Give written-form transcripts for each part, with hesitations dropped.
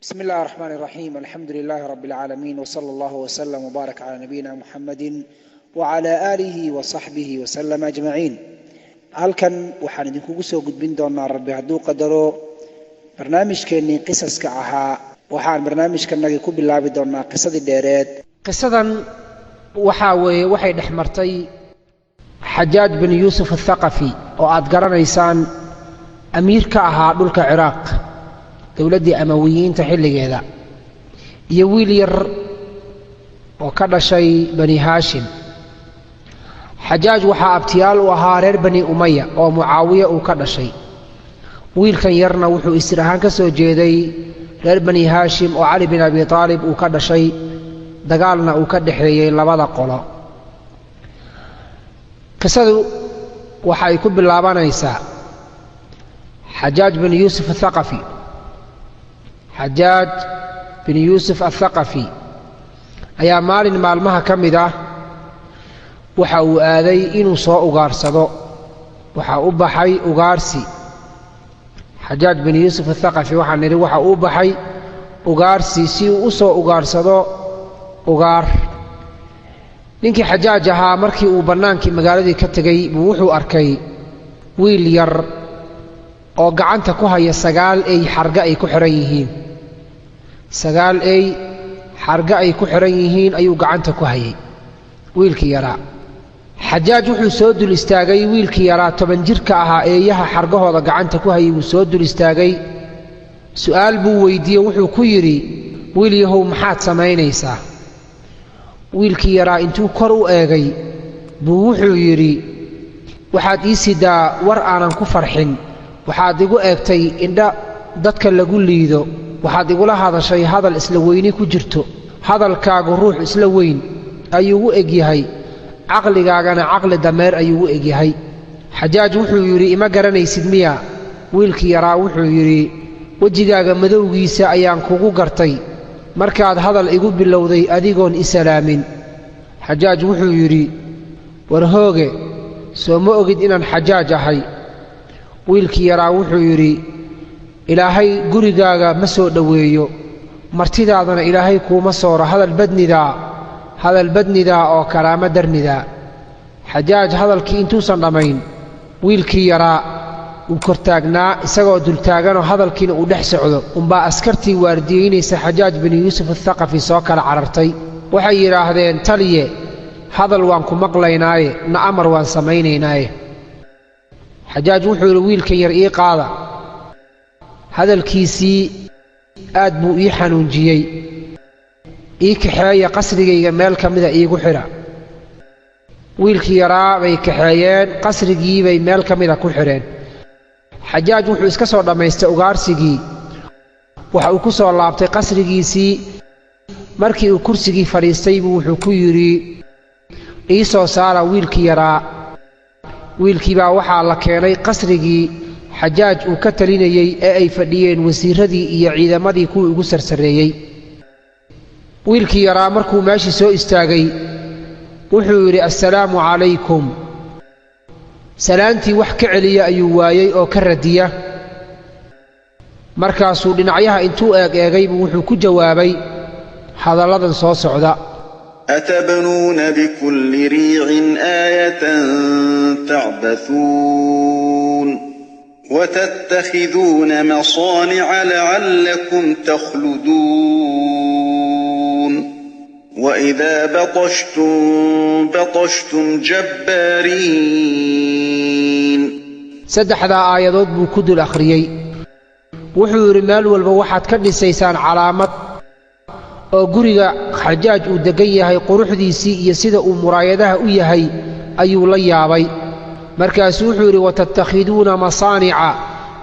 بسم الله الرحمن الرحيم الحمد لله رب العالمين وصلى الله وسلم وبارك على نبينا محمد وعلى آله وصحبه وسلم أجمعين. halkan waxaan idinkugu soo gudbin doonaa rabbi hadduu qadaro barnaamijkeennii qisaska ahaa. waxaan barnaamijkanagi ku bilaabi doonaa qisadii dheereed. qisadan waxay dhex martay xajaaj bin yuusuf athaqafi oo aad garanaysaan amiir ka ahaa dhulka ciraaq dowladdii amawiyiinta xilligeeda, iyo wiil yar oo ka dhashay bani haashim. xajaaj waxaa abtiyaal u ahaa reer bani umaya oo mucaawiya uu ka dhashay. wiilkan yarna wuxuu isir ahaan ka soo jeeday reer bani haashim oo cali bin abi aalib uu ka dhashay, dagaalna uu ka dhexeeyey labada qolo. qisadu waxa ay ku bilaabanaysaa xajaaj bin yuusuf athaqafi. xajaaj bin yuusuf athaqafi ayaa maalin maalmaha ka mid ah waxa uu aaday inuu soo ugaarsado. waxaa u baxay ugaarsi. xajaaj bin yuusuf athaqafi waxaan nidhi waxa uu baxay ugaarsi si uu u soo ugaarsado ugaar. ninkii xajaaj ahaa markii uu bannaankii magaaladii ka tegey buu wuxuu arkay wiil yar oo gacanta ku haya 9 ey xarga ay ku xihan yihiin. 9 ey xarga ay ku xihan yihiin ayuu gacanta ku hayay wiilkii yaraa. xajaaj wuxuu soo dul istaagay wiilkii yaraa 10 jirka ahaa eeyaha xargahooda gacanta ku hayay wuu soo dul istaagay. su'aal buu weydiiyey, wuxuu ku yidhi, wiil yahow maxaad samaynaysaa? wiilkii yaraa intuu kor u eegay buu wuxuu yidhi, waxaad ii sidaa war aanan ku farxin. waxaad igu eegtay indha dadka lagu liido. waxaad igula hadashay hadal isla weyni ku jirto. hadalkaagu ruux isla weyn ayuu u egyahay, caqligaagana caqli dameer ayuu u egyahay. xajaaj wuxuu yidhi, ima garanaysid miya? wiilkii yaraa wuxuu yidhi, wejigaaga madowgiisa ayaan kugu gartay markaad hadal igu bilowday adigoon i salaamin. xajaaj wuxuu yidhi, war hooge, soo ma ogid inaan xajaaj ahay? wiilkii yaraa wuxuu yidhi, ilaahay gurigaaga ma soo dhoweeyo, martidaadana ilaahay kuuma sooro hadal badnidaa oo karaamo darnidaa. xajaaj hadalkii intuusan dhammayn wiilkii yaraa uu kortaagnaa isagoo dultaaganoo hadalkiina uu dhex socdo unbaa askartii waardiyeynaysa xajaaj bin yuusuf athaqafi soo kala carartay. waxay yidhaahdeen, taliye, hadal waan ku maqlaynaaye na amar waan samaynaynaaye. xajaaj wuxuu yidhi, wiilkan yar ii qaada. hadalkiisii aad buu ii xanuunjiyey. ii kaxeeya qasrigayga meel ka mida iigu xidha. wiilkii yaraa bay kaxeeyeen, qasrigii bay meel ka mida ku xidheen. xajaaj wuxuu iska soo dhammaystay ugaarsigii. waxa uu ku soo laabtay qasrigiisii. markii uu kursigii fadhiistay buu wuxuu ku yidhi, ii soo saara wiilkii yaraa. wiilkii baa waxaa la keenay qasrigii xajaaj uu ka talinayey ee ay fadhiyeen wasiiradii iyo ciidamadii kuwii ugu sarsareeyey. wiilkii yaraa markuu meeshii soo istaagay wuxuu yidhi, assalaamu calaykum. salaantii wax ka celiya ayuu waayey oo ka radiya. markaasuu dhinacyaha intuu eegay buu wuxuu ku jawaabay hadalladan soo socda: أتبنون بكل ريع آية تعبثون وتتخذون مصانع لعلكم تخلدون وإذا بطشتم جبارين. 3 aayadood buu ku dul akhriyey. wuxuu yidhi, meel walba waxaad ka dhisaysaan calaamad oo guriga xajaaj uu deggan yahay quruxdiisii iyo sida uu muraayadaha u yahay ayuu la yaabay. markaasuu wuxuu yidhi, watattakhiduuna masaanica,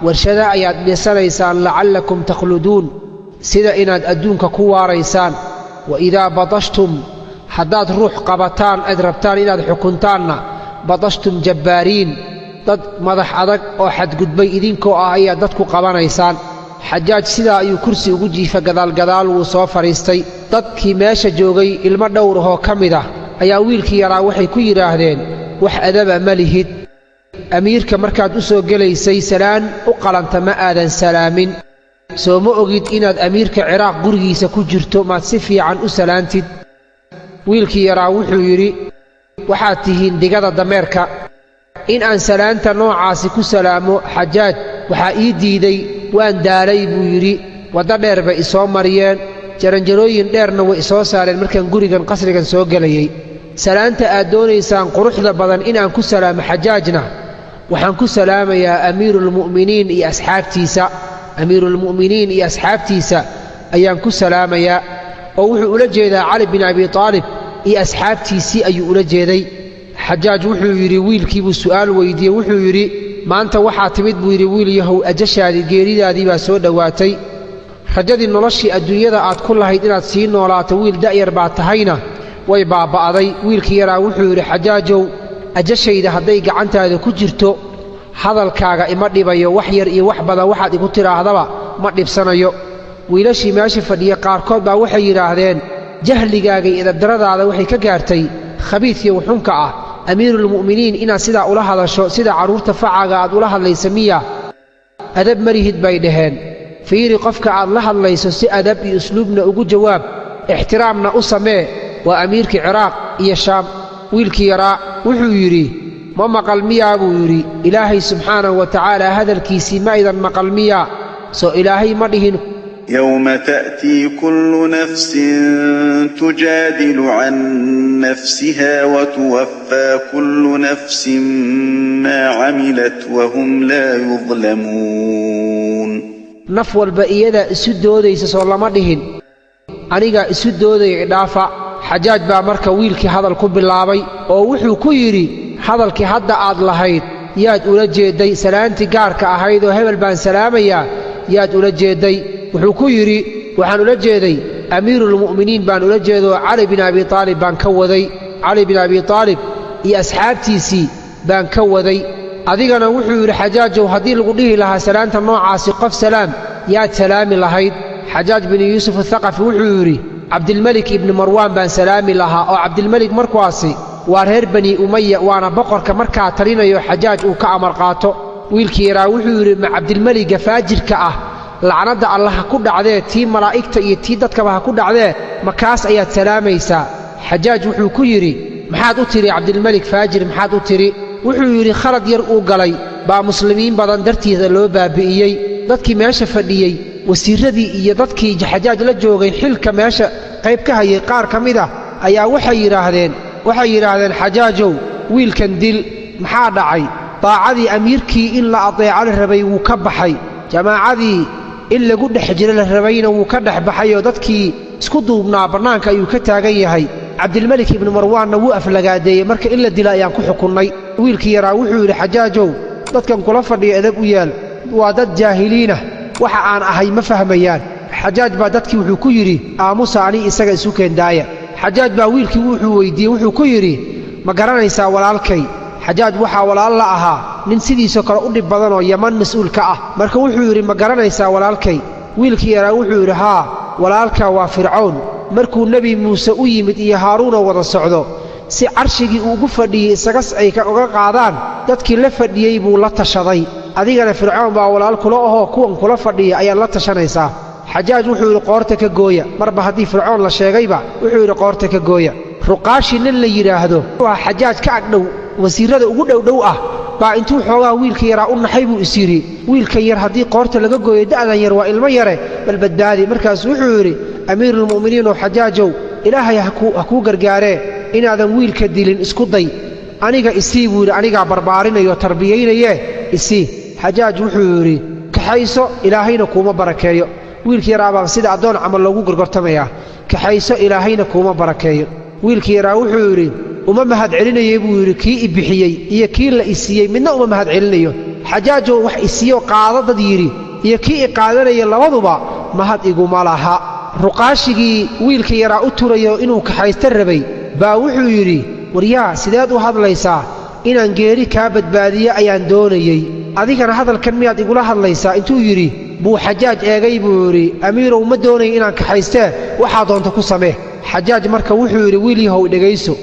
warshada ayaad dhisanaysaan lacallakum takhluduun, sida inaad adduunka ku waaraysaan. waidaa badashtum, haddaad ruux qabataan aad rabtaan inaad xukuntaanna, badashtum jabbaariin, dad madax adag oo xadgudbay idinkoo ah ayaad dadku qabanaysaan. xajaaj sidaa ayuu kursi ugu jiifa gadaalgadaal wuu soo fadhiistay. dadkii meesha joogay ilmo dhowr ahoo ka mid ah ayaa wiilkii yaraa waxay ku yidhaahdeen, wax adaba ma lihid. amiirka markaad u soo gelaysay salaan u qalanta ma aadan salaamin. soo ma ogid inaad amiirka ciraaq gurigiisa ku jirto maad si fiican u salaantid wiilkii yaraa wuxuu yidhi waxaad tihiin digada dameerka in aan salaanta noocaasi ku salaamo xajaaj waxaa ii diiday waan daalay buu yidhi waddo dheer bay isoo mariyeen jaranjarooyin dheerna way isoo saareen markaan gurigan qasrigan soo gelayay salaanta aad doonaysaan quruxda badan in aan ku salaamo xajaajna waxaan ku salaamayaa amiiruulmu'miniin iyo asxaabtiisa ayaan ku salaamayaa oo wuxuu ula jeedaa cali bin abi aalib iyo asxaabtiisii ayuu ula jeeday xajaaj wuxuu yidhi wiilkiibuu su'aal weydiiyey wuxuu yidhi maanta waxaa timid buu yidhi wiil yahow ajashaadii geeridaadii baa soo dhowaatay rajadii noloshii adduunyada aad ku lahayd inaad sii noolaato wiil da'yar baa tahayna way baaba'day wiilkii yaraa wuxuu yidhi xajaajow ajashayda hadday gacantaada ku jirto hadalkaaga ima dhibayo wax yar iyo wax badan waxaad igu tidhaahdaba ma dhibsanayo wiilashii meesha fadhiya qaarkood baa waxay yidhaahdeen jahligaaga iyo edabdaradaada waxay ka gaartay khabiidkii wuxunka ah amiiruulmu'miniin inaad sidaa ula hadasho sida carruurta facaaga aad ula hadlaysa miya adab marihid bay dhaheen fiiri qofka aad la hadlayso si adab iyo usluubna ugu jawaab ixtiraamna u samee waa amiirkii ciraaq iyo shaam wiilkii yaraa wuxuu yidhi ma maqal miyaa buu yidhi ilaahay subxaanahu wa tacaala hadalkiisii ma idan maqal miyaa soo ilaahay ma dhihin يوم تأتي كل نفس تجادل عن نفسها وتوفى كل نفس ما عملت وهم لا يظلمون naf walba iyada isu doodaysa soo lama dhihin aniga isu doodaya idhaafa xajaaj baa marka wiilkii hadal ku bilaabay oo wuxuu ku yidhi hadalkii hadda aad lahayd yaad ula jeedday salaantii gaarka ahayd oo hebel baan salaamayaa yaad ula jeedday wuxuu ku yidhi waxaan ula jeeday amiiruulmu'miniin baan ula jeedoo cali bin abi aalib baan ka waday cali bin abi aalib iyo asxaabtiisii baan ka waday adigana wuxuu yidhi xajaajow haddii lagu dhihi lahaa salaanta noocaasi qof salaam yaad salaami lahayd xajaaj bin yuusuf athaqafi wuxuu yidhi cabdilmelik ibni marwaan baan salaami lahaa oo cabdilmelik markuwaasi waa reer bani umaya waana boqorka markaa talinayo xajaaj uu ka amar qaato wiilkii yaraa wuxuu yidhi ma cabdilmeliga faajirka ah lacnadda allah ha ku dhacdee tii malaa'igta iyo tii dadkaba ha ku dhacdee makaas ayaad salaamaysaa xajaaj wuxuu ku yidhi maxaad u tidhi cabdilmelik faajir maxaad u tidhi wuxuu yidhi khalad yar uu galay baa muslimiin badan dartiisa loo baabi'iyey dadkii meesha fadhiyey wasiirradii iyo dadkii xajaaj la joogay xilka meesha qayb ka hayay qaar ka mid ah ayaa waxay yidhaahdeen xajaajow wiilkan dil maxaa dhacay daacadii amiirkii in la adeeco la rabay wuu ka baxay jamaacadii in lagu dhex jiro la rabayna wuu ka dhex baxay oo dadkii isku duubnaa bannaanka ayuu ka taagan yahay cabdilmelik ibni marwaanna wuu aflagaadeeyey marka in la dila ayaan ku xukunnay wiilkii yaraa wuxuu yidhi xajaajow dadkan kula fadhiya edab u yaal waa dad jaahiliinah waxa aan ahay ma fahmayaan xajaaj baa dadkii wuxuu ku yidhi aamusa ani isaga isu keendaaya xajaaj baa wiilkii wuxuu weyddiiyey wuxuu ku yidhi ma garanaysaa walaalkay xajaaj waxaa walaal la ahaa nin sidiisoo kale u dhib badanoo yaman mas-uul ka ah marka wuxuu yidhi ma garanaysaa walaalkay wiilkii yaraa wuxuu yidhi haa walaalkaa waa fircown markuu nebi muuse u yimid iyo haaruunoo wada socdo si carshigii uugu fadhiyey isagas ay uga qaadaan dadkii la fadhiyey buu la tashaday adigana fircoon baa walaal kula ahoo kuwan kula fadhiya ayaad la tashanaysaa xajaaj wuxuu yidhi qoorta ka gooya marba haddii fircoon la sheegayba wuxuu yidhi qoorta ka gooya ruqaashi nin la yidhaahdo waa xajaaj ka agdhow wasiirrada ugu dhowdhow ah baa intuu xoogaa wiilka yaraa u naxay buu is yidhi wiilkan yar haddii qoorta laga gooyo da'dan yar waa ilmo yare bal badbaadi markaasuu wuxuu yidhi amiiruulmu'miniinow xajaajow ilaahay ha kuu gargaaree inaadan wiilka dilin isku day aniga isii buu yidhi anigaa barbaarinayoo tarbiyaynayee isii xajaaj wuxuu yidhi kaxayso ilaahayna kuuma barakeeyo wiilkii yaraabaa sida addoon camal loogu gorgortamayaa kaxayso ilaahayna kuuma barakeeyo wiilkii yaraa wuxuu yidhi uma mahad celinayey buu yidhi kii i bixiyey iyo kii la i siiyey midna uma mahad celinayo xajaajoo wax i siiyo qaado dad yidhi iyo kii i qaadanaya labaduba mahad iguma laha ruqaashigii wiilka yaraa u turayo inuu kaxaysta rabay baa wuxuu yidhi waryaa sideed u hadlaysaa inaan geeri kaa badbaadiye ayaan doonayey adigana hadalkan miyaad igula hadlaysaa intuu yidhi buu xajaaj eegay buu yidhi amiirow ma doonaya inaan kaxaystee waxaa doonta ku samee xajaaj marka wuxuu yidhi wiil yahow dhegayso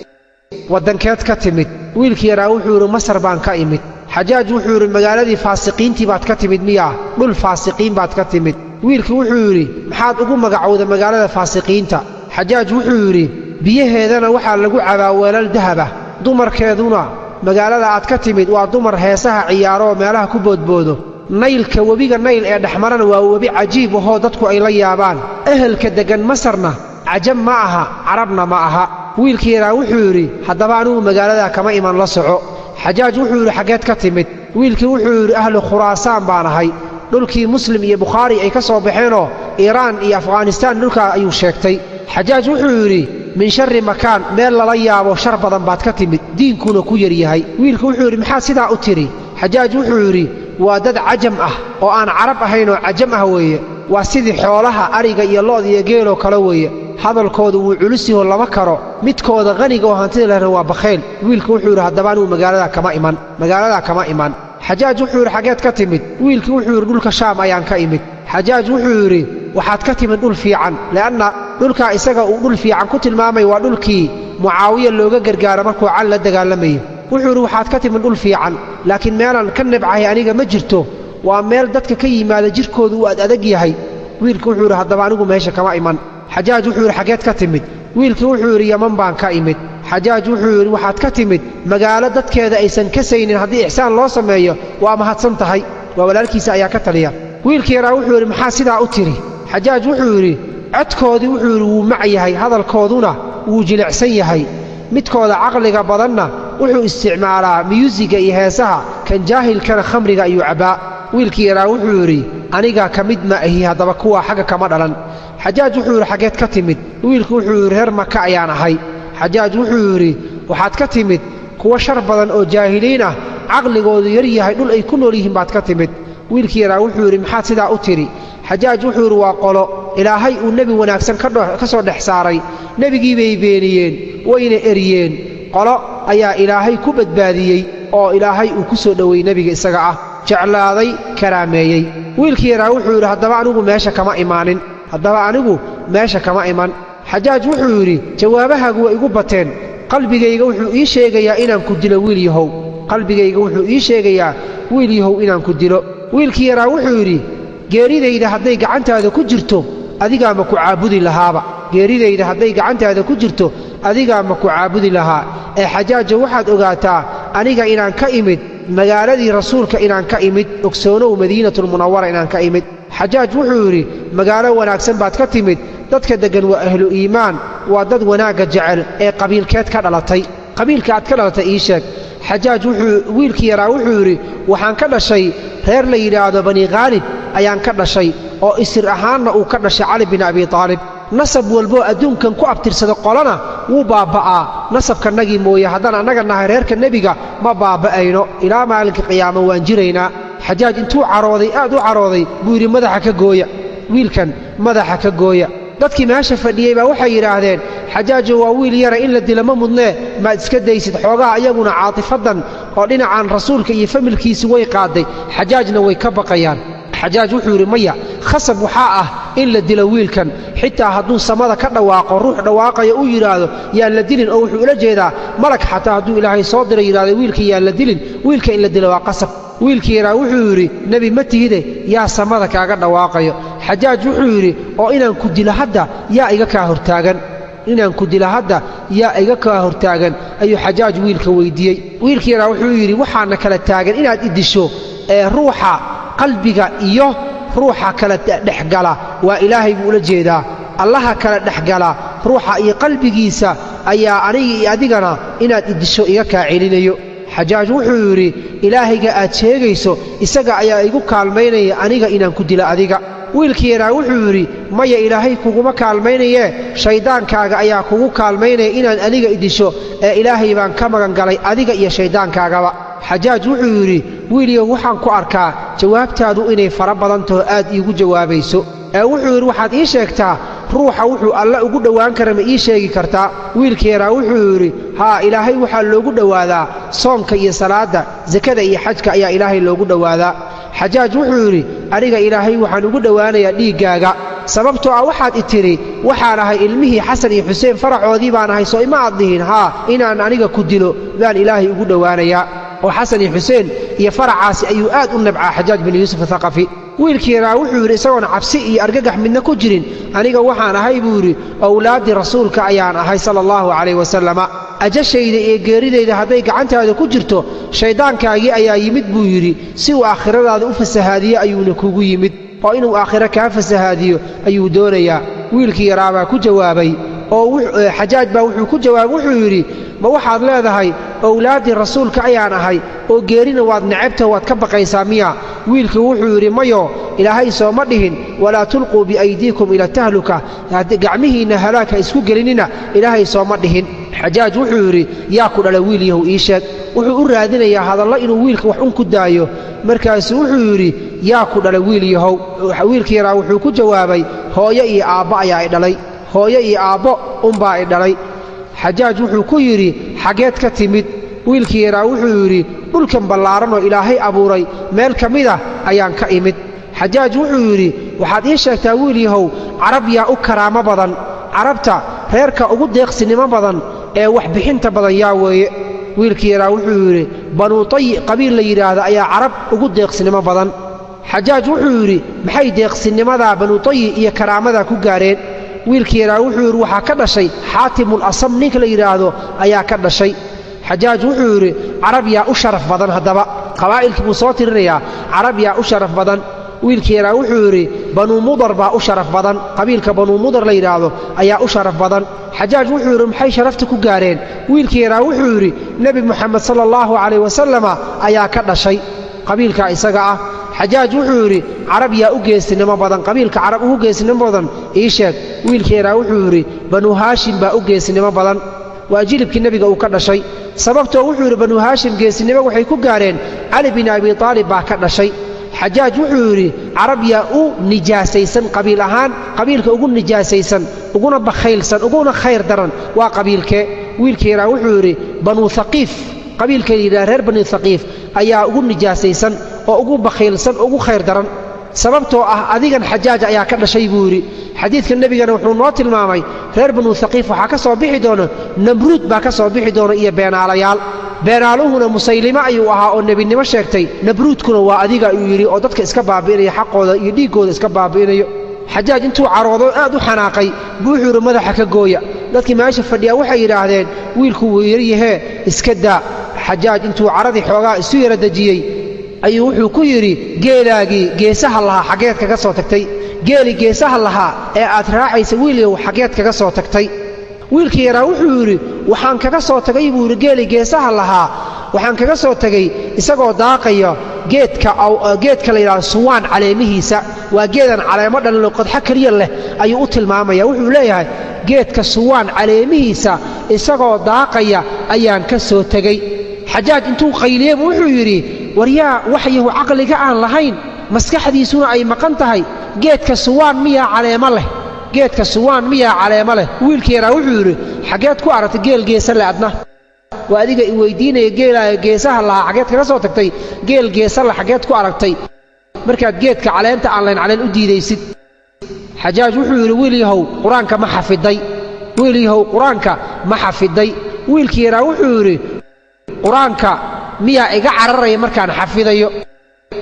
waddankeed ka timid wiilkii yaraa wuxuu yidhi masar baan ka imid xajaaj wuxuu yidhi magaaladii faasiqiintii baad ka timid miyaa dhul faasiqiin baad ka timid wiilkii wuxuu yidhi maxaad ugu magacowda magaalada faasiqiinta xajaaj wuxuu yidhi biyaheedana waxaa lagu cabaa weelal dahaba dumarkeeduna magaalada aad ka timid waa dumar heesaha ciyaaro oo meelaha ku boodboodo naylka webiga nayl ee dhexmarana waa webi cajiib ahoo dadku ay la yaabaan ehelka deggan masarna cajab ma aha carabna ma aha wiilkii yaraa wuxuu yidhi haddaba anigu magaaladaa kama iman la soco xajaaj wuxuu yidhi xaggeed ka timid wiilkii wuxuu yidhi ahlu khuraasaan baan ahay dhulkii muslim iyo bukhaari ay ka soo baxeenoo iiraan iyo afghanistaan dhulkaa ayuu sheegtay xajaaj wuxuu yidhi min sharri makaan meel lala yaabo shar badan baad ka timid diinkuna ku yar yahay wiilku wuxuu yidhi maxaad sidaa u tidhi xajaaj wuxuu yidhi waa dad cajam ah oo aan carab ahaynoo cajam ah weeye waa sidii xoolaha ariga iyo lo'da iyo geeloo kale weeye hadalkooda wuu culusyaho lama karo midkooda qaniga oo hantida lehna waa bakhayl wiilku wuxuu yidhi haddaba anigu magaaladaa kama iman xajaaj wuxuu yidhi xaggeed ka timid wiilkii wuxuu yidhi dhulka shaam ayaan ka imid xajaaj wuxuu yidhi waxaad ka timid dhul fiican le'anna dhulkaa isaga uu dhul fiican ku tilmaamay waa dhulkii mucaawiya looga gargaaro markuu cal la dagaalamayo wuxuu yidhi waxaad ka timid dhul fiican laakiin meelaan ka nabcahay aniga ma jirto waa meel dadka ka yimaada jirkoodu uu adag yahay wiilkii wuxuu yidhi haddaba anigu meesha kama iman xajaaj wuxuu yidhi xaggeed ka timid wiilkii wuxuu yidhi yaman baan ka imid xajaaj wuxuu yidhi waxaad ka timid magaalo dadkeeda aysan kasaynin haddii ixsaan loo sameeyo waa mahadsan tahay waa walaalkiisa ayaa ka taliya wiilkii yaraa wuxuu yidhi maxaa sidaa u tidhi xajaaj wuxuu yidhi codkoodii wuxuu yidhi wuu mac yahay hadalkooduna wuu jilicsan yahay midkooda caqliga badanna wuxuu isticmaalaa miyuusiga iyo heesaha kan jaahilkana khamriga ayuu cabbaa wiilkii yaraa wuxuu yidhi anigaa ka mid ma ahi haddaba kuwaa xagga kama dhalan xajaaj wuxuu yidhi xaggeed ka timid wiilku wuxuu yidhi reer maka ayaan ahay xajaaj wuxuu yidhi waxaad ka timid kuwa shar badan oo jaahiliin ah caqligoodu yar yahay dhul ay ku nool yihiin baad ka timid wiilkii yaraa wuxuu yidhi maxaad sidaa u tidhi xajaaj wuxuu yidhi waa qolo ilaahay uu nebi wanaagsan ka soo dhex saaray nebigii bay beeniyeen wayna eryeen qolo ayaa ilaahay ku badbaadiyey oo ilaahay uu ku soo dhoweeyey nebiga isaga ah jeclaaday karaameeyey wiilkii yaraa wuxuu yidhi haddaba anigu meesha kama iman xajaaj wuxuu yidhi jawaabahaagu way igu bateen qalbigayga wuxuu ii sheegayaa inaan ku dilo wiil yahow inaan ku dilo wiilkii yaraa wuxuu yidhi geeridayda hadday gacantaada ku jirto adigaa ma ku caabudi lahaa ee xajaaja waxaad ogaataa aniga inaan ka imid magaaladii rasuulka inaan ka imid ogsoonow madiinatulmunawara inaan ka imid xajaaj wuxuu yidhi magaalo wanaagsan baad ka timid dadka deggan waa ahlu iimaan waa dad wanaagga jecel ee qabiilkeed ka dhalatay qabiilka aad ka dhalatay ii sheeg xajaaj wiilkii yaraa wuxuu yidhi waxaan ka dhashay reer la yidhaahdo bani khaalib ayaan ka dhashay oo isir ahaanna uu ka dhashay cali bin abi taalib nasab walboo adduunkan ku abtirsada qolana wuu baabba'aa nasabkanagii mooye haddaan annaga nahay reerka nebiga ma baabba'ayno ilaa maalinka qiyaama waan jiraynaa xajaaj intuu carooday aad u carooday buu yidhi wiilkan madaxa ka gooya dadkii meesha fadhiyey baa waxay yidhaahdeen xajaajo waa wiil yara in la dila ma mudnee maad iska daysid xoogaha iyaguna caatifadan oo dhinacan rasuulka iyo familkiisi way qaaday xajaajna way ka baqayaan xajaaj wuxuu yidhi maya khasab waxaa ah in la dilo wiilkan xitaa hadduu samada ka dhawaaqo ruux dhawaaqaya uu yidhaahdo yaan la dilin oo wuxuu ula jeedaa malag xataa hadduu ilaahay soo diray yidhahdo wiilka yaan la dilin wiilka in la dilo waa qasab wiilkii yaraa wuxuu yidhi nebi ma tihide yaa samada kaaga dhawaaqayo xajaaj wuxuu yidhi oo inaan ku dilo hadda yaa iga kaa hortaagan ayuu xajaaj wiilka weyddiiyey wiilkii yaraa wuxuu yidhi waxaana kala taagan inaad idisho ee ruuxa qalbiga iyo ruuxa kala dhexgala waa ilaahay buu ula jeedaa allaha kala dhexgala ruuxa iyo qalbigiisa ayaa aniga iyo adigana inaad idisho iga kaa celinayo xajaaj wuxuu yidhi ilaahayga aad sheegayso isaga ayaa igu kaalmaynaya aniga inaan ku dilo adiga wiilkii yaraa wuxuu yidhi maya ilaahay kuguma kaalmaynayee shayddaankaaga ayaa kugu kaalmaynaya inaan aniga idisho ee ilaahay baan ka magan galay adiga iyo shayddaankaagaba xajaaj wuxuu yidhi wiiliyow waxaan ku arkaa jawaabtaadu inay fara badan taho aad iigu jawaabayso ee wuxuu yidhi waxaad ii sheegtaa ruuxa wuxuu alle ugu dhowaan kara ma ii sheegi kartaa wiilkii yaraa wuxuu yidhi haa ilaahay waxaa loogu dhowaadaa soomka iyo salaadda sakada iyo xajka ayaa ilaahay loogu dhowaadaa xajaaj wuxuu yidhi aniga ilaahay waxaan ugu dhowaanayaa dhiiggaaga sababtoo ah waxaad i tidhi waxaan ahay ilmihii xasan iyo xuseen faracoodii baan ahay soo ima aad dhihin haa inaan aniga ku dilo baan ilaahay ugu dhowaanayaa oo xasan iyo xuseen iyo faracaasi ayuu aad u nabcaa xajaaj bin yuusuf athaqafi wiilkii yaraa wuxuu yidhi isagoon cabsi iyo argagax midna ku jirin aniga waxaan ahay buu yidhi awlaaddii rasuulka ayaan ahay sala allahu calayh wasalama ajashayda iyo geeridayda hadday gacantaada ku jirto shayddaankaagii ayaa yimid buu yidhi si uu aakhiradaada u fasahaadiyo ayuuna kugu yimid oo inuu aakhiro kaa fasahaadiyo ayuu doonayaa wiilkii yaraa baa ku jawaabay oo xajaaj baa wuxuu ku jawaabay wuxuu yidhi ma waxaad leedahay awlaaddii rasuulka ayaan ahay oo geerina waad necabta waad ka baqaysaa miya wiilkii wuxuu yidhi mayo ilaahay sooma dhihin walaa tulquu biaydiikum ila tahluka gacmihiinna halaagha isku gelinina ilaahay sooma dhihin xajaaj wuxuu yidhi yaa ku dhala wiil yahow ii sheeg wuxuu u raadinayaa hadallo inuu wiilka wax un ku daayo markaasu wuxuu yidhi yaa ku dhala wiil yahow wiilkii yaraa wuxuu ku jawaabay hooyo iyo aabbo ayaa i dhalay hooyo iyo aabbo unbaa i dhalay xajaaj wuxuu ku yidhi xaggeed ka timid wiilkii yaraa wuxuu yidhi dhulkan ballaaran oo ilaahay abuuray meel ka mid ah ayaan ka imid xajaaj wuxuu yidhi waxaad ii sheegtaa wiil yahow carab yaa u karaamo badan carabta reerka ugu deeqsinimo badan ee wax bixinta badan yaa weeye wiilkii yaraa wuxuu yidhi banuu tayi qabiil la yidhaahda ayaa carab ugu deeqsinimo badan xajaaj wuxuu yidhi maxay deeqsinnimadaa banuu tayi iyo karaamadaa ku gaareen wiilkii yaraa wuxuu yidhi waxaa ka dhashay xaatimul asam ninka la yidhaahdo ayaa ka dhashay xajaaj wuxuu yidhi carab yaa u sharaf badan haddaba qabaa'ilkii buu soo tirinayaa carab yaa u sharaf badan wiilkii yaraa wuxuu yidhi banuu mudar baa u sharaf badan qabiilka banuu mudar la yidhaahdo ayaa u sharaf badan xajaaj wuxuu yidhi maxay sharafta ku gaareen wiilkii yaraa wuxuu yidhi nebi moxamed sala allahu calayh wasalama ayaa ka dhashay qabiilkaa isaga ah xajaaj wuxuu yidhi carab yaa u geesinimo badan qabiilka carab ugu geesinimo badan ii sheeg wiilkii yaraa wuxuu yidhi banuu haashim baa u geesinimo badan waa jilibkii nebiga uu ka dhashay sababtoo wuxuu yidhi banuu haashim geesinimo waxay ku gaareen cali bin abi aalib baa ka dhashay xajaaj wuxuu yidhi carab yaa u nijaasaysan qabiil ahaan qabiilka ugu nijaasaysan uguna bakhaylsan uguna khayr daran waa qabiilkee wiilkii yaraa wuxuu yidhi banuu haqiif qabiilka yidhaha reer bani haqiif ayaa ugu nijaasaysan oo ugu bakhaylsan ugu khayr daran sababtoo ah adigan xajaaj ayaa ka dhashay buu yidhi xadiidka nebigana wuxuu noo tilmaamay reer banuu haqiif waxaa ka soo bixi doona namruud baa ka soo bixi doona iyo beenaalayaal beenaaluhuna musaylime ayuu ahaa oo nebinimo sheegtay nabruudkuna waa adiga ayuu yidhi oo dadka iska baabi'inaya xaqooda iyo dhiiggooda iska baabi'inayo xajaaj intuu caroodo aad u xanaaqay buu wuxuu yidhi madaxa ka gooya dadkii meesha fadhiyaa waxay yidhaahdeen wiilku wuu yaryahee iska daa xajaaj intuu caradii xoogaa isu yara dejiyey ayuu wuxuu ku yidhi geelaagii geesaha lahaa xaggeed kaga soo tagtay geelii geesaha lahaa ee aad raacaysa wiilyow xaggeed kaga soo tagtay wiilkii yaraa wuxuu yidhi waxaan kaga soo tagay buu yidhi geelii geesaha lahaa waxaan kaga soo tegey isagoo daaqaya geedka la yidhahdo suwaan caleemihiisa waa geedan caleemo dhalino qodxo keliya leh ayuu u tilmaamaya wuxuu leeyahay geedka suwaan caleemihiisa isagoo daaqaya ayaan ka soo tegey xajaaj intuu qayliyeybu wuxuu yidhi waryaa waxyahu caqliga aan lahayn maskaxdiisuna ay maqan tahay geedka suwaan miyaa caleemo leh geedka suwaan miyaa caleemo leh wiilkii yaraa wuxuu yidhi xaggeed ku aragtay geel geesa le adna waa adiga i weydiinaya geelaayo geesaha lahaa xaggeed kaga soo tagtay geel geesa le xaggeed ku aragtay markaad geedka caleenta aan layn caleen u diidaysid xajaaj wuxuu yidhi wiil yahow qur-aanka ma xafiday wiil yahow qur-aanka ma xafiday wiilkii yaraa wuxuu yidhi qur-aanka miyaa iga cararaya markaan xafidayo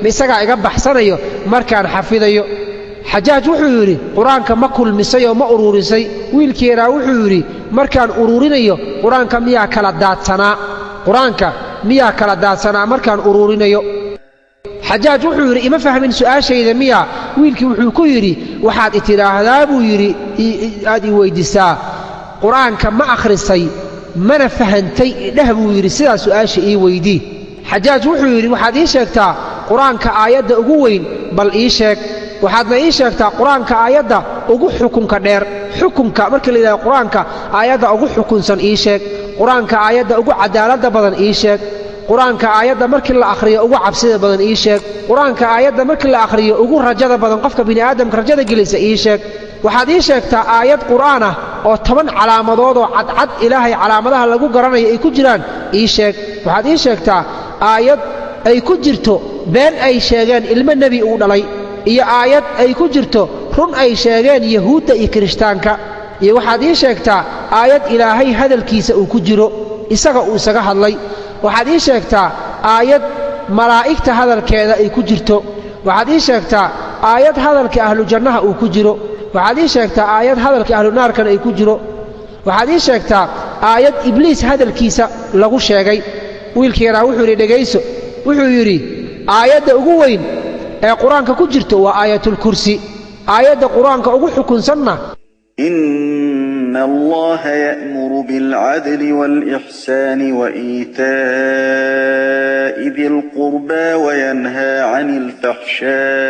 ma isagaa iga baxsanayo markaan xafidayo xajaaj wuxuu yidhi qur-aanka ma kulmisay oo ma uruurisay wiilkii yaraa wuxuu yidhi markaan uruurinayo qur-aanka miyaa kala daadsanaa qur-aanka miyaa kala daadsanaa markaan uruurinayo xajaaj wuxuu yidhi ima fahmin su'aashayda miyaa wiilkii wuxuu ku yidhi waxaad i tidhaahdaa buu yidhi aad i weyddiisaa qur-aanka ma akhrisay mana fahantay idheh buu yidhi sidaa su'aasha ii weydii xajaaj wuxuu yidhi waxaad ii sheegtaa qur-aanka aayadda ugu weyn bal ii sheeg waxaadna ii sheegtaa qur-aanka aayadda ugu xukunka dheer xukunka markii la yidhahdo qur-aanka aayadda ugu xukunsan ii sheeg qur-aanka aayadda ugu cadaaladda badan ii sheeg qur-aanka aayadda markii la akhriyo ugu cabsida badan ii sheeg qur-aanka aayadda markii la akhriyo ugu rajada badan qofka bini'aadamka rajada gelisa ii sheeg waxaad ii sheegtaa aayad qur'aan ah oo 10 calaamadoodoo cadcad ilaahay calaamadaha lagu garanayo ay ku jiraan ii sheeg waxaad ii sheegtaa aayad ay ku jirto been ay sheegeen ilmo nebi uu dhalay iyo aayad ay ku jirto run ay sheegeen yahuudda iyo kirishtaanka iyo waxaad ii sheegtaa aayad ilaahay hadalkiisa uu ku jiro isaga uu isaga hadlay waxaad ii sheegtaa aayad malaa'igta hadalkeeda ay ku jirto waxaad ii sheegtaa aayad hadalka ahlu jannaha uu ku jiro waxaad ii sheegtaa aayad hadalka ahlu naarkana ay ku jiro waxaad ii sheegtaa aayad ibliis hadalkiisa lagu sheegay wiilkii yaraa wuxuu yidhi dhegayso wuxuu yidhi aayadda ugu weyn ee qur-aanka ku jirto waa aayatulkursi aayadda qur-aanka ugu xukunsanna إن الله يأمر بالعدل والإحسان وإيتاء ذي القربى وينهى عن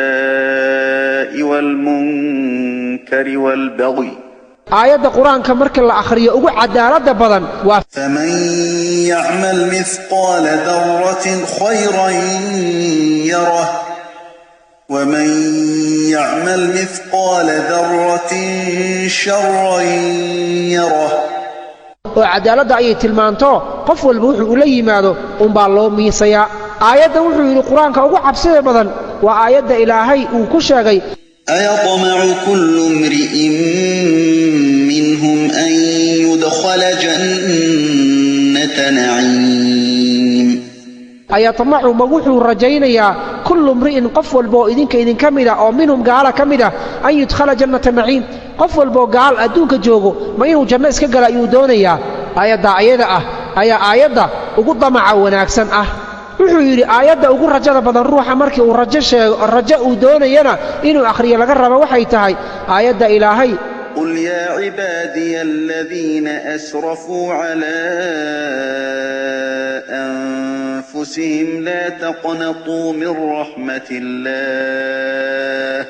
الفحشاء والمنكر والبغي aayadda qur-aanka marka la akhriyo ugu cadaalada badan waa فمن يعمل مثقال ذرة خيرا يره ومن يعمل مثقال ذرة شرا يره oo cadaaladda ayay tilmaanto qof walba wuxuu ula yimaado unbaa loo miisayaa aayadda wuxuu yidhi qur-aanka ugu cabsida badan waa aayadda ilaahay uu ku sheegay أيطمع كل امرئ منهم أن يدخل جنة نعيم ayatamacu ma wuxuu rajaynayaa kullu mri'in qof walba oo idinka mid ah oo minhum gaala ka mid ah an yudkhala jannata naciim qof walba oo gaal adduunka joogo ma inuu janno iska gala ayuu doonayaa aayadda ayada ah ayaa aayadda ugu damaca wanaagsan ah wuxuu yidhi aayadda ugu rajada badan ruuxa markii uu rajo uu doonayana inuu akhriyo laga raba waxay tahay aayadda ilaahay قل يا عبادي الذين أسرفوا على أنفسهم لا تقنطوا من رحمة الله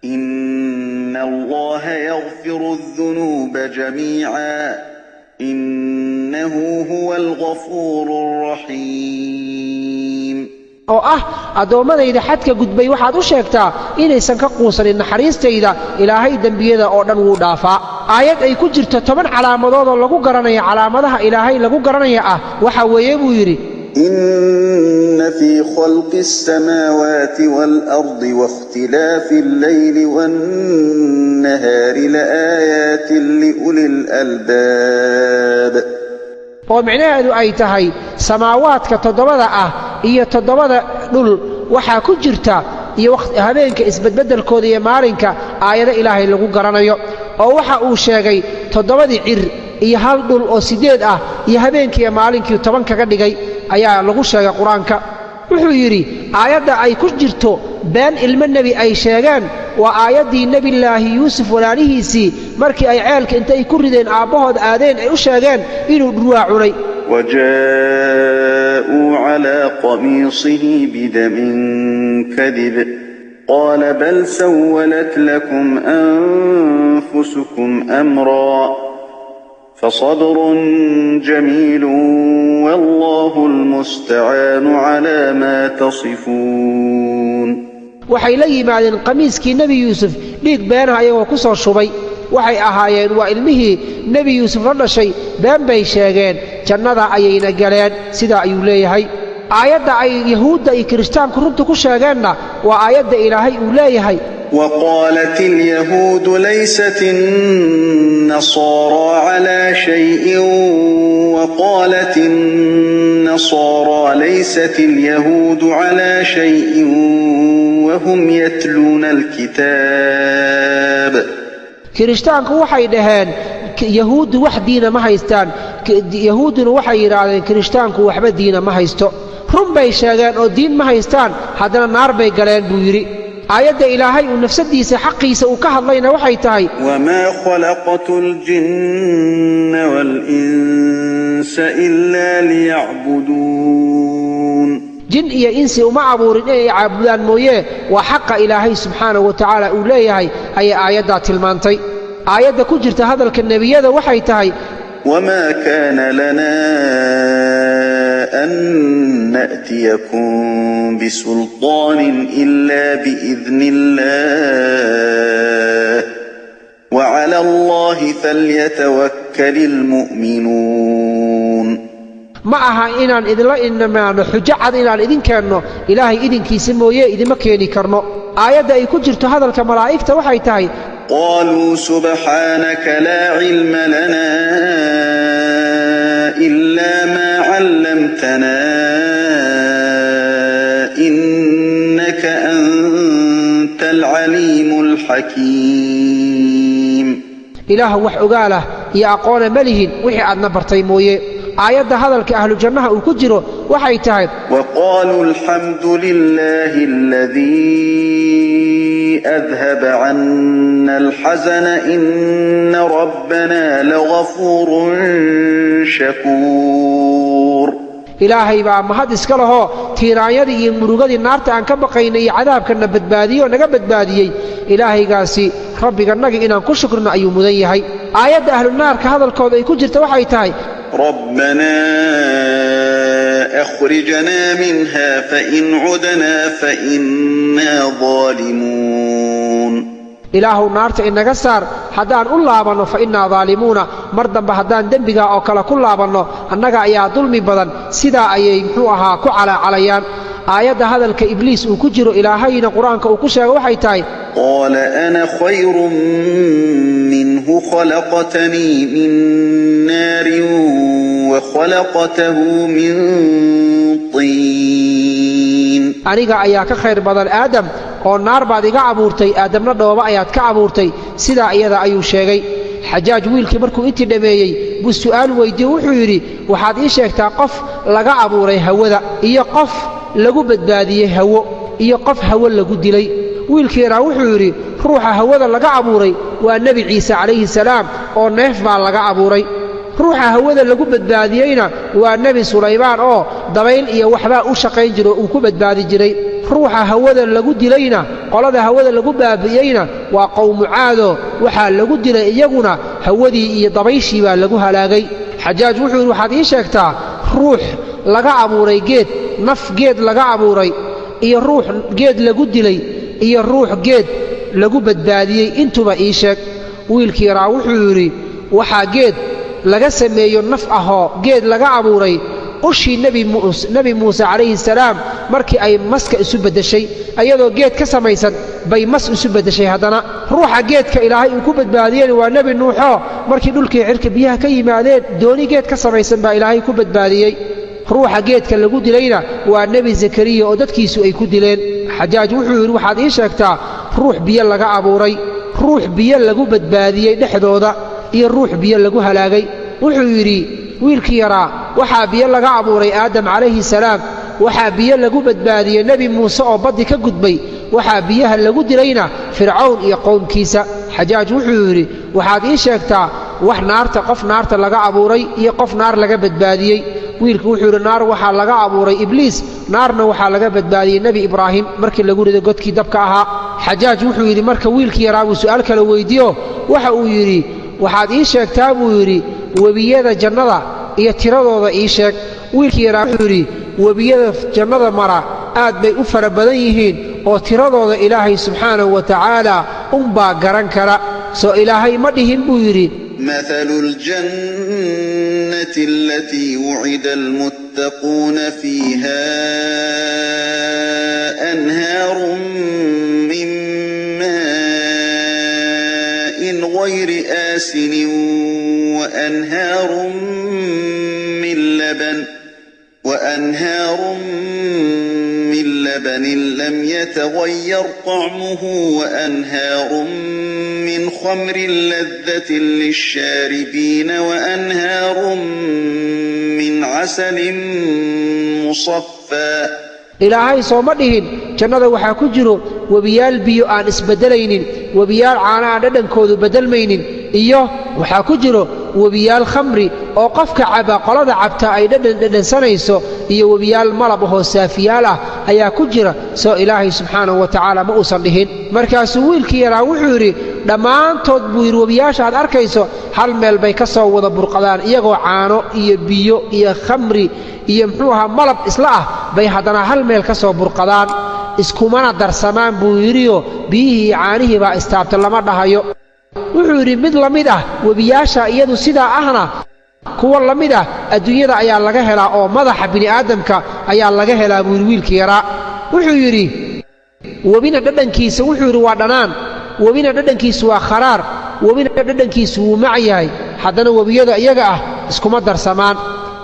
إن الله يغفر الذنوب جميعا إنه هو الغفور الرحيم oo ah adoomadayda xadka gudbay waxaad u sheegtaa inaysan ka quusanin naxariistayda ilaahay dembiyada oo dhan wuu dhaafaa aayad ay ku jirto 10 calaamadood oo lagu garanayo calaamadaha ilaahay lagu garanaya ah waxa weeye buu yidhi إن في خلق السماوات والأرض واختلاف الليل والنهار لآيات لأولي الألباب oo micnaheedu ay tahay samaawaadka 7 ah iyo 7 dhul waxa ku jirta iyo habeenka isbedbedelkooda iyo maalinka aayada ilaahay lagu garanayo oo waxa uu sheegay 7 cir iyo hal dhul oo 8 ah iyo habeenkii iyo maalinkii 10 kaga dhigay ayaa lagu sheegay qur-aanka wuxuu yidhi aayadda ay ku jirto been ilmo nebi ay sheegeen waa aayaddii nebillaahi yuusuf walaalihiisii markii ay ceelka intay ku rideen aabbahood aadeen ay u sheegeen inuu dhurwaa cunay وجاءوا على قميصه بدم كذب قال بل سولت لكم أنفسكم أمرا فصبر جميل والله المستعان على ما تصفون waxay la yimaadeen qamiiskii nebi yuusuf dhiig beenaha iyagoo ku soo shubay waxay ahaayeen waa ilmihii nebi yuusuf la dhashay been bay sheegeen jannada ayayna galeen sidaa ayuu leeyahay aayadda ay yahuudda iyo kirishtaanku runta ku sheegeenna waa aayadda ilaahay uu leeyahay وقالت اليهود ليست النصارى على شيء وقالت النصارى ليست اليهود على شيء وهم يتلون الكتاب kirishtaanku waxay dhaheen yahuuddu wax diina ma haystaan yahuuduna waxay yidhaahdeen kirishtaanku waxba diina ma haysto run bay sheegeen oo diin ma haystaan haddana naar bay galeen buu yidhi aayadda ilaahay uu nafsadiisa xaqiisa uu ka hadlayna waxay tahay وما خلقت الجن والإنس إلا ليعبدون jin iyo insi uma abuurin inay caabudaan mooye waa xaqa ilaahay subxaanahu wa tacaala uu leeyahay ayay aayaddaa tilmaantay aayadda ku jirta hadalka nebiyada waxay tahay وما كان لنا أن نأتيكم بسلطان إلا بإذن الله وعلى الله فليتوكل المؤمنون ma aha inaan idinla inamaano xujo cad inaan idin keenno ilaahay idinkiisa mooye idima keeni karno aayadda ay ku jirto hadalka malaa'igta waxay tahay قالوا سبحانك لا علم لنا إلا ما علمتنا إنك أنت حكيم إله وحقاله يا أقول ملهن وحي أدنا برتي مويه آيات هذا أهل الجنة وكجروا وحي تهد وقالوا الحمد لله الذي أذهب عنا الحزن إن ربنا لغفور شكور إلهي بقى ما حد اسكله تيرايدي يمرغدي نارتا aan ka baqaynay cadaabkana badbaadiyo naga badbaadiyay Ilaahay gaasi rabbiga naga inaan ku shukrino ayuu mudan yahay aayada ahlu naarka hadalkooda ay ku jirta waxay tahay ربنا أخرجنا منها فإن عدنا فإنا ظالمون إله نارت إنك سار حدان أولابنا فإنا ظالمون مرضا بحدان دنبغا أو كلا كلابنا أنك أيا ظلم بدن سيدا أيا يمحوها كعلى عليان آيات هذا الكإبليس وكجر إلهين قرآنك وكشا وحيتاي قال أنا خير منه خلقتني من نار وخلقته من طين أنيقا أياك خير بدن آدم ونار بعد عبورتي آدم ندوبا أيات كعبورتي سيدا أيضا أيو شيغي حجاج ويلكي مركو انتي دميي بالسؤال ويدي وحيري وحاد إيشيكتا قف لغا عبوري هودا إيا قف لغو بدباديه هو إيا قف هو لغو دلي ويلكي را وحيري روح هودا لغا عبوري والنبي عيسى عليه السلام ونيف با لغا عبوري روح هودا لغو بدباديينا والنبي سليمان دبيل إيا وحبا وشقين جرو وكو بدبادي جري روح هودا لغو دلينا قولada hawada lagu baabiyayna waa qowm caado waxa lagu dilay iyaguna hawadii iyo dabayshii baa lagu halaagay xajaaj wuxuu waxaad ii sheegtaa ruux laga abuuray geed naf geed laga abuuray iyo ruux geed lagu dilay iyo ruux geed lagu badbaadiyay intuba ii sheeg wiilkii raa wuxuu yiri waxa geed laga sameeyo naf ahoo geed laga abuuray ushii nabi Muuse alayhi salaam markii ay maska isu bedeshay ayadoo geed ka samaysan bay mas isu bedeshay hadana ruuxa geedka ilaahay uu ku badbaadiyay waa nabi nuuxo markii dhulkii cirka biyaha ka yimaadeen dooni geed ka samaysan baa ilaahay ku badbaadiyay ruuxa geedka lagu dilayna waa nabi zakariya oo dadkiisu ay ku dileen xajaaj wuxuu yiri waxaad ii sheegtaa ruux biyo laga abuuray ruux biyo lagu badbaadiyay dhexdooda iyo ruux biyo lagu halaagay wuxuu yiri wiilkii yaraa waxaa biyo laga abuuray aadam calayhi salaam waxaa biyo lagu badbaadiyay nabi muuse oo baddi ka gudbay waxaa biyaha lagu dilayna fircawn iyo qowmkiisa xajaaj wuxuu yiri waxaad ii sheegtaa wax naarta qof naarta laga abuuray iyo qof naar laga badbaadiyay wiilku wuxuu yiri naar waxaa laga abuuray ibliis naarna waxaa laga badbaadiyay nabi ibraahim markii lagu riday godkii dabka ahaa xajaaj wuxuu yiri marka wiilkii yaraa uu su'aal kale weydiyo waxa uu yiri waxaad ii sheegtaa buu yiri wabiyada jannada iyo tiradooda ii sheeg wiilkii yaraa wuxuu yiri wabiyada jannada mara aad bay u fara badan yihiin oo tiradooda ilaahay subxaanahu wa tacaala unbaa garan kara soo ilaahay ma dhihin buu yiri مثل الجنة التي وعد المتقون فيها أنهار من ماء غير آسن وأنهار من لبن لم يتغير طعمه وأنهار من خمر لذة للشاربين وأنهار من عسل مصفى إلهي صومدهن جنة وحا كجرو وبيال بيو آن اسبدلين وبيال عانا ددنكودو بدلمين إيوه وحا كجرو وبيال خمري oo qofka caba qolada cabta ay dhadhansanayso iyo wabiyaal malabaho saafiyaala ayaa ku jira soo ilaahay subxaanahu wa ta'ala ma uusan dhihin markaasuu wiilkii yaraa wuxuu yiri dhammaantood buu yiri wabiyaasha aad arkayso hal meel bay ka soo wada burqadaan iyagoo caano iyo biyo iyo khamri iyo muxuu ahaa malab isla ah bay haddana hal meel ka soo burqadaan iskumana darsamaan buu yiriyo biyihii caanihii baa istaabta lama dhahayo wuxuu yiri mid la mid ah wabiyaasha iyadu sidaa ahna kuwa lamid ah adduunyada ayaa laga helaa oo madaxa bini aadamka ayaa laga helaa wiilkii yaraa wuxuu yiri wabina dhadhankiisa wuxuu yiri waa dhanaan wabina dhadhankiisa waa kharaar wabina dhadhankiisa wuu macyahay haddana wabiyada iyaga ah iskuma darsamaan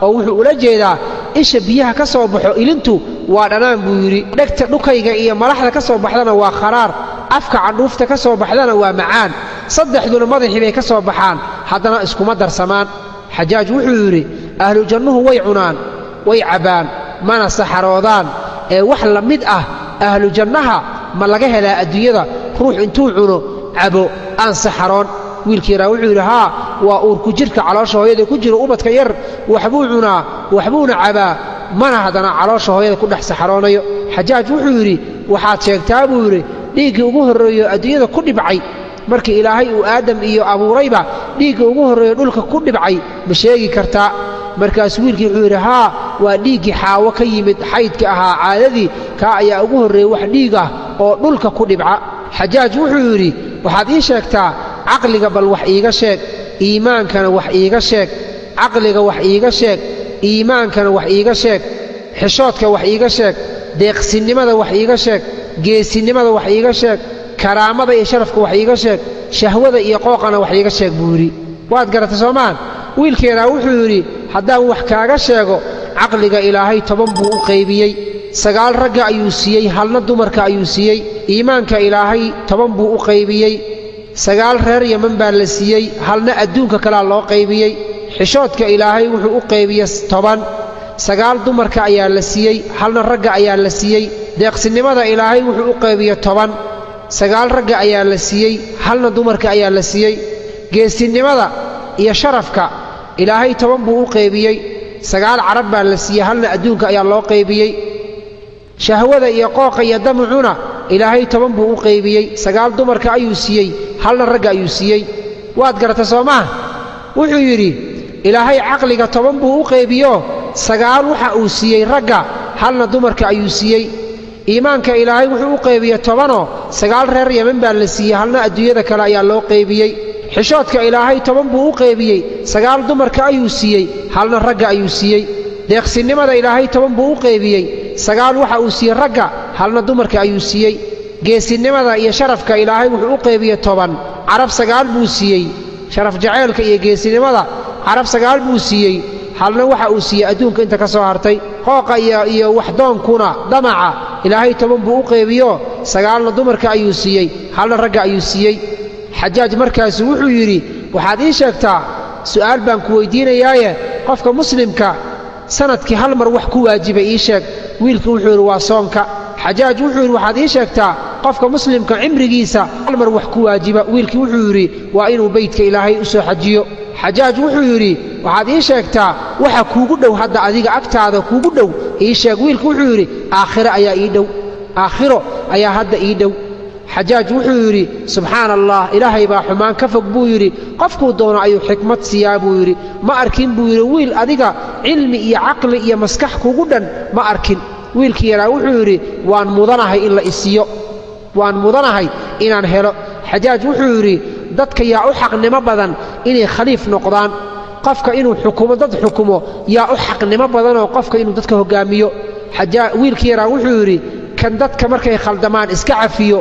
oo wuxuu ula jeedaa isha biyaha ka soo baxo ilintu waa dhanaan buu yiri dhagta dhukayga iyo malaxda ka soo baxdana waa kharaar afka candhuufta ka soo baxdana waa macaan saddexduna madaxii bay ka soo baxaan haddana iskuma darsamaan xajaaj wuxuu yidhi ahlu jannuhu way cunaan way cabbaan mana saxaroodaan ee wax la mid ah ahlu jannaha ma laga helaa adduunyada ruux intuu cuno cabo aan saxaroon wiilkii yaraa wuxuu yidhi haa waa uurku jirka caloosha hooyada ku jiro ubadka yar waxbuu cunaa waxbuuna cabaa mana haddana caloosha hooyada ku dhex saxaroonayo xajaaj wuxuu yidhi waxaad sheegtaa buu yidhi dhiiggii ugu horreeyo adduunyada ku dhibcay markii ilaahay uu aadam iyo abuurayba dhiigga ugu horreeyo dhulka ku dhibcay ma sheegi kartaa markaas wiilkii wuxuu yidhi haa waa dhiiggii xaawo ka yimid xaydka ahaa caadadii kaa ayaa ugu horreeyey wax dhiig ah oo dhulka ku dhibca xajaaj wuxuu yidhi waxaad ii sheegtaa caqliga bal wax iiga sheeg iimaankana wax iiga sheeg caqliga wax iiga sheeg iimaankana wax iiga sheeg xishoodka wax iiga sheeg deeqsinnimada wax iiga sheeg geesinimada wax iiga sheeg karaamada iyo sharafka wax iiga sheeg shahwada iyo qooqana wax iiga sheeg buu yidhi waad garata soomaan wiilkeedaa wuxuu yidhi haddaan wax kaaga sheego caqliga ilaahay 10 buu u qaybiyey 9 ragga ayuu siiyey halna dumarka ayuu siiyey iimaanka ilaahay 10 buu u qaybiyey 9 reer yaman baa la siiyey halna adduunka kalaa loo qaybiyey xishoodka ilaahay wuxuu u qaybiyey 10 9 dumarka ayaa la siiyey halna ragga ayaa la siiyey deeqsinimada ilaahay wuxuu u qaybiyey 10 9 ragga ayaa la siiyey halna dumarka ayaa la siiyey geesinimada iyo sharafka ilaahay 10 buu u qaybiyey 9 carab baa la siiyey halna adduunka ayaa loo qaybiyey shahwada iyo qooqa iyo damcuna ilaahay 10 buu u qaybiyey 9 dumarka ayuu siiyey halna ragga ayuu siiyey waad garata soomaa wuxuu yidhi ilaahay caqliga 10 buu u qaybiyo 9 waxa uu siiyey ragga halna dumarka ayuu siiyey iimaanka ilaahay wuxuu u qaybiyey 10 9 reer yaman baa la siiyey halna adduunyada kale ayaa loo qaybiyey xishoodka ilaahay 10 buu u qaybiyey 9 dumarka ayuu siiyey halna ragga ayuu siiyey deeqsinnimada ilaahay 10 buu u qaybiyey 9 waxa uu siiyey ragga halna dumarka ayuu siiyey geesinimada iyo sharafka ilaahay wuxuu u qaybiyey 10 carab 9 buu siiyey sharaf jaceylka iyo geesinimada carab 9 buu siiyey halna waxa uu siiyey adduunka inta ka soo hartay qooqa iyo waxdoonkuna damaca ilaahay 10 buu u qaybiyo 9na dumarka ayuu siiyey halna ragga ayuu siiyey xajaaj markaas wuxuu yidhi waxaad ii sheegtaa su'aal baan ku weydiinayaaye qofka muslimka sanadkii hal mar wax ku waajiba ii sheeg wiilku wuxuu yidhi waa soonka xajaaj wuxuu yidhi waxaad ii sheegtaa qofka muslimka cimrigiisa hal mar wax ku waajiba wiilkii wuxuu yidhi waa inuu beydka ilaahay u soo xajiyo xajaaj wuxuu yidhi waxaad ii sheegtaa waxa kuugu dhow hadda adiga agtaada kuugu dhow ii sheeg wiilku wuxuu yidhi aakhiro ayaa ii dhow aakhiro ayaa hadda ii dhow xajaaj wuxuu yidhi subxaana allah ilaahay baa xumaan ka fog buu yidhi qofkuu doono ayuu xikmad siiyaa buu yidhi ma arkin buu yidhi wiil adiga cilmi iyo caqli iyo maskax kugu dhan ma arkin wiilkii yaraa wuxuu yidhi waan mudanahay in la isiyo waan mudanahay inaan helo xajaaj wuxuu yidhi dadka yaa u xaqnimo badan inay khaliif noqdaan qofka inuu xukumo dad xukumo yaa u xaqnimo badanoo qofka inuu dadka hoggaamiyo wiilkii yaraa wuxuu yidhi kan dadka markay khaldamaan iska cafiyo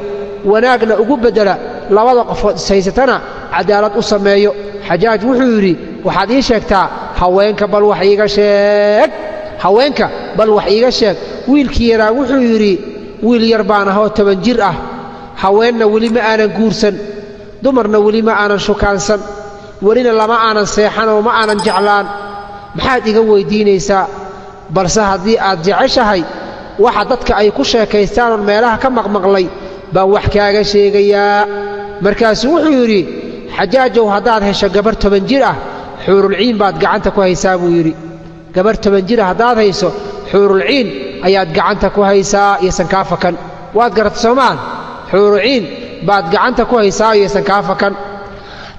wanaagna ugu beddela labada qofood ishaysatana cadaalad u sameeyo xajaaj wuxuu yidhi waxaad ii sheegtaa haweenka bal wax iiga sheeg haweenka bal wax iiga sheeg wiilkii yaraa wuxuu yidhi wiil yar baan ahoo 10 jir ah haweenna weli ma aanan guursan dumarna weli ma aanan shukaansan welina lama aanan seexanoo ma aanan jeclaan maxaad iga weydiinaysaa balse haddii aad jeceshahay waxa dadka ay ku sheekaystaanoon meelaha ka maqmaqlay baan wax kaaga sheegayaa markaasuu wuxuu yidhi xajaajow haddaad hesho gabar 10 jir ah xuurulciin baad gacanta ku haysaa buu yidhi gabar 10 jir ah haddaad hayso xuurulciin ayaad gacanta ku haysaa iyosan kaa fakan waad garata soomaan xuurulciin baad gacanta ku haysaa iyosan kaa fakan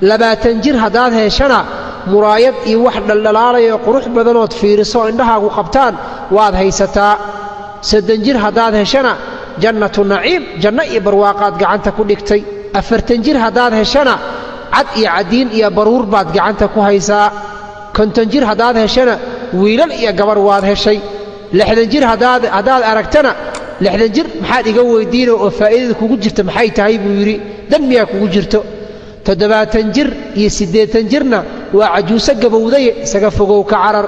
20 jir haddaad heshana muraayad iyo wax dhaldhalaalayo qurux badanood fiiriso indhahaagu qabtaan waad haysataa 30 jir haddaad heshana jannatu naciim janno iyo barwaaqaad gacanta ku dhigtay 40 jir haddaad heshana cad iyo cadiin iyo baruur baad gacanta ku haysaa 50 jir haddaad heshana wiilal iyo gabar waad heshay 60 jir haddaad aragtana 60 jir maxaad iga weydiinoo oo faa'iidada kugu jirta maxay tahay buu yidhi dan miyaa kugu jirto 70 jir iyo 80 jirna waa cajuuso gabowdaye isaga fogow ka carar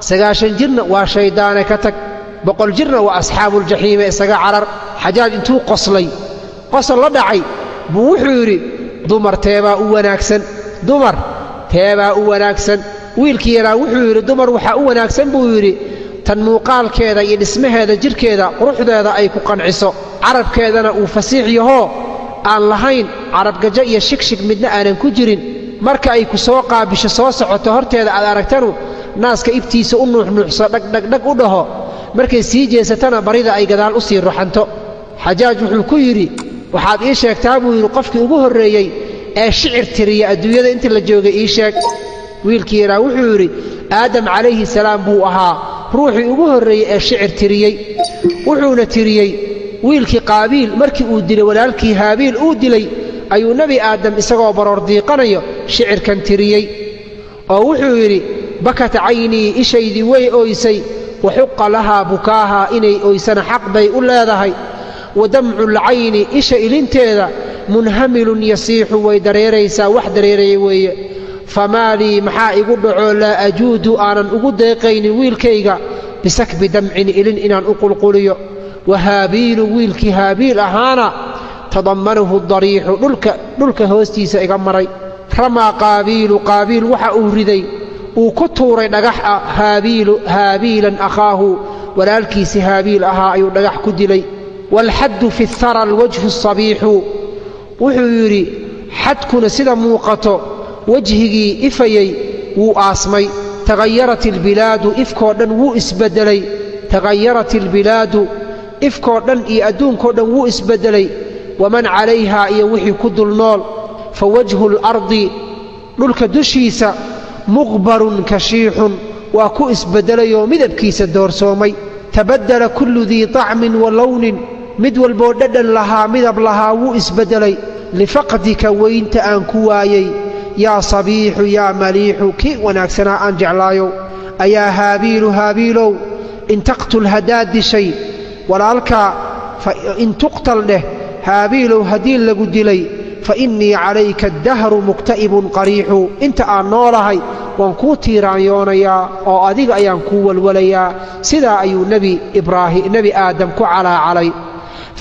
90 jirna waa shaydaane ka tag 100 jirna waa asxaabuuljaxiime isaga carar xajaaj intuu qoslay qosol la dhacay buu wuxuu yidhi dumar teebaa u wanaagsan dumar teebaa u wanaagsan wiilkii yaraa wuxuu yidhi dumar waxaa u wanaagsan buu yidhi tan muuqaalkeeda iyo dhismaheeda jidhkeeda quruxdeeda ay ku qanciso carabkeedana uu fasiix yahoo aan lahayn carabgajo iyo shigshig midna aanan ku jirin marka ay ku soo qaabisho soo socoto horteeda aad aragtanu naaska ibtiisa u nuuxnuuxso dhagdhagdhag u dhaho markay sii jeesatana barida ay gadaal u sii ruxanto xajaaj wuxuu ku yidhi waxaad ii sheegtaa buu yidhi qofkii ugu horreeyey ee shicir tiriya adduunyada inta la joogay ii sheeg wiilkii yaraa wuxuu yidhi aadam calayhi salaam buu ahaa ruuxii ugu horreeyey ee shicir tiriyey wuxuuna tiriyey wiilkii qaabiil markii uu dilay walaalkii haabiil uu dilay ayuu nebi aadam isagoo baroor diiqanayo shicirkan tiriyey oo wuxuu yidhi bakat caynii ishaydii way ooysay waxuqa lahaa bukaahaa inay ooysana xaq bay u leedahay wadamculcayni isha ilinteeda munhamilun yasiixu way dareeraysaa wax dareeraya weeye famaa lii maxaa igu dhaco laa ajuudu aanan ugu deeqaynin wiilkayga bisakbi damcin ilin inaan u qulquliyo wahaabiilu wiilkii haabiil ahaana tadammanahu dariixu dhulka hoostiisa iga maray ramaa qaabiilu qaabiil waxa uu riday uu ku tuuray dhagax ah haabiilan akhaahu walaalkiisi haabiil ahaa ayuu dhagax ku dilay waalxaddu fi hara alwajhu asabiixu wuxuu yidhi xadkuna sida muuqato wejhigii ifayey wuu aasmay tagayarat ilbilaadu ifkoo dhan wuu isbeddelay tagayarat ilbilaadu ifkoo dhan iyo adduunkoo dhan wuu isbeddelay waman calayhaa iyo wixii ku dul nool fa wajhu اlardi dhulka dushiisa muqbarun kashiixun waa ku isbeddelayoo midabkiisa doorsoomay tabaddala kullu dii طacmin wa lownin mid walboo dhadhan lahaa midab lahaa wuu isbeddelay lifaqdika weynta aan ku waayey yaa sabiixu yaa maliixu kii wanaagsanaa aan jeclaayow ayaa haabiilu haabiilow in taqtul haddaad dishay walaalkaa in tuqtal dheh haabiilow haddii lagu dilay fa innii calayka addahru mukta'ibun qariixu inta aan noolahay waan kuu tiiraanyoonayaa oo adiga ayaan kuu walwalayaa sidaa ayuu nebi aadam ku calaacalay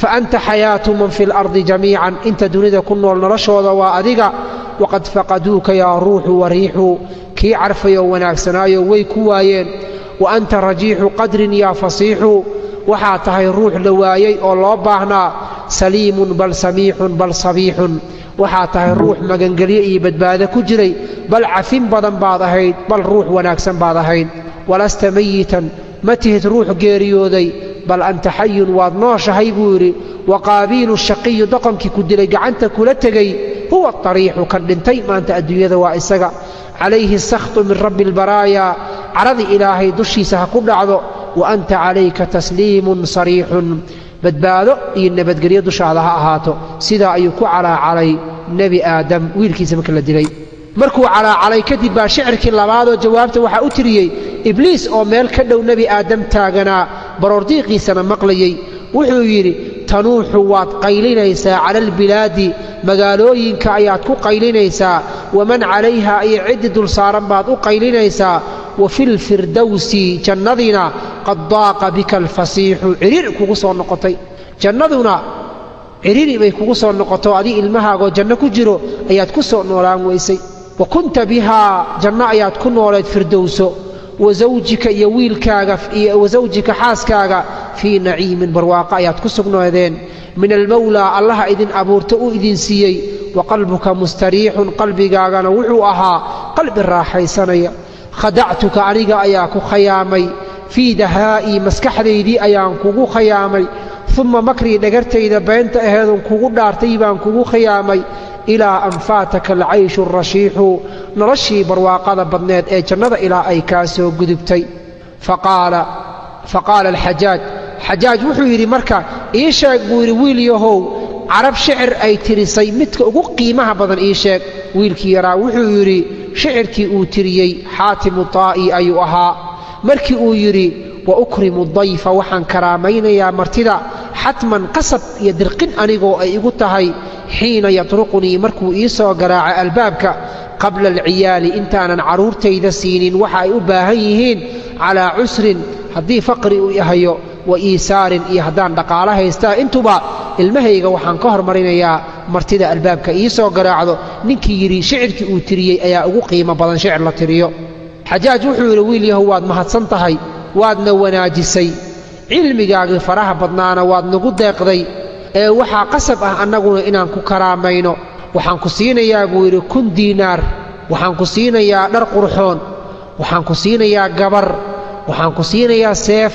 fa anta xayaatu man fi اlardi jamiican inta dunida ku nool noloshooda waa adiga waqad faqaduuka yaa ruuxu wariixu kii carfayoo wanaagsanaayo way ku waayeen wa anta rajiixu qadrin yaa fasiixu waxaa tahay ruux la waayey oo loo baahnaa saliimun bal samiixun bal sabiixun waxaa tahay ruux magangelyo iyo badbaado ku jiray bal cafin badan baad ahayd bal ruux wanaagsan baad ahayd walasta mayitan ma tihid ruux geeriyooday bal anta xayun waad nooshahay buu yidhi wa qaabiilu shaqiyu doqonkii ku dilay gacanta kula tegey huwa ariixu kan dhintay maanta adduunyada waa isaga calayhi sakhtu min rabbi albaraayaa caradii ilaahay dushiisa ha ku dhacdo wa anta calayka tasliimun sariixun badbaado iyo nabadgelyo dushaada ha ahaato sidaa ayuu ku calaacalay nebi aadam wiilkiisa marka la dilay markuu calaacalay kadib baa shicirkii labaadoo jawaabta waxaa u tiriyey ibliis oo meel ka dhow nebi aadam taaganaa baroordiiqiisana maqlayey wuxuu yidhi tanuuxu waad qaylinaysaa cala albilaadi magaalooyinka ayaad ku qaylinaysaa waman calayhaa iyo ciddi dul saaran baad u qaylinaysaa wa fi lfirdowsi jannadiina qad daaqa bika alfasiixu cidhiir kugu soo noqotay jannaduna cidhiiri bay kugu soo noqoto adii ilmahaagoo janno ku jiro ayaad ku soo noolaan weysay wa kunta bihaa janno ayaad ku noolayd firdowso wasawjika iyo wiilkaaga iyo wasawjika xaaskaaga fii naciimin barwaaqo ayaad ku sugnaadeen min almawlaa allaha idin abuurta uu idin siiyey wa qalbuka mustariixun qalbigaagana wuxuu ahaa qalbi raaxaysanaya khadactuka aniga ayaa ku khayaamay fii dahaa'ii maskaxdaydii ayaan kugu khayaamay uma makrii dhagartayda beenta aheedun kugu dhaartay baan kugu khayaamay ilaa an faataka alcayshu arashiixu noloshii barwaaqada badneed ee jannada ilaa ay kaa soo gudubtay faqaala alxajaaj wuxuu yidhi marka ii sheeg buu yidhi wiil yahow carab shicir ay tirisay midka ugu qiimaha badan ii sheeg wiilkii yaraa wuxuu yidhi shicirkii uu tiriyey xaatimu taa'i ayuu ahaa markii uu yidhi wa ukrimu dayfa waxaan karaamaynayaa martida xatman qasab iyo dirqin anigoo ay igu tahay xiina yatruqunii markuu ii soo garaaca albaabka qabla alciyaali intaanan carruurtayda siinin waxa ay u baahan yihiin calaa cusrin haddii faqri uu yahayo wa iisaarin iyo haddaan dhaqaalo haystaa intuba ilmahayga waxaan ka hormarinayaa martida albaabka ii soo garaacdo ninkii yidhi shicirkii uu tiriyey ayaa ugu qiimo badan shicir la tiriyo xajaaj wuxuu yidhi wiil yahow waad mahadsan tahay waadna wanaajisay cilmigaagii faraha badnaana waad nagu deeqday ee waxaa qasab ah annaguna inaan ku karaamayno waxaan ku siinayaa buu yidhi 1,000 diinaar waxaan ku siinayaa dhar qurxoon waxaan ku siinayaa gabar waxaan ku siinayaa seef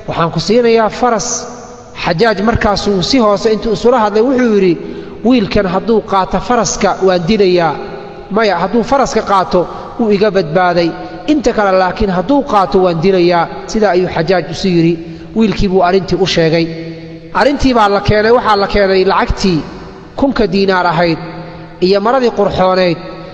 waxaan ku siinayaa faras xajaaj markaasuu si hoose intuu isula hadlay wuxuu yidhi wiilkan hadduu qaato faraska waan dilayaa maya hadduu faraska qaato wuu iga badbaaday inta kale laakiin hadduu qaato waan dilayaa sidaa ayuu xajaaj isu yidhi wiilkii buu arrintii u sheegay arrintii waxaa la keenay lacagtii 1,000 diinaar ahayd iyo maradii qurxooneyd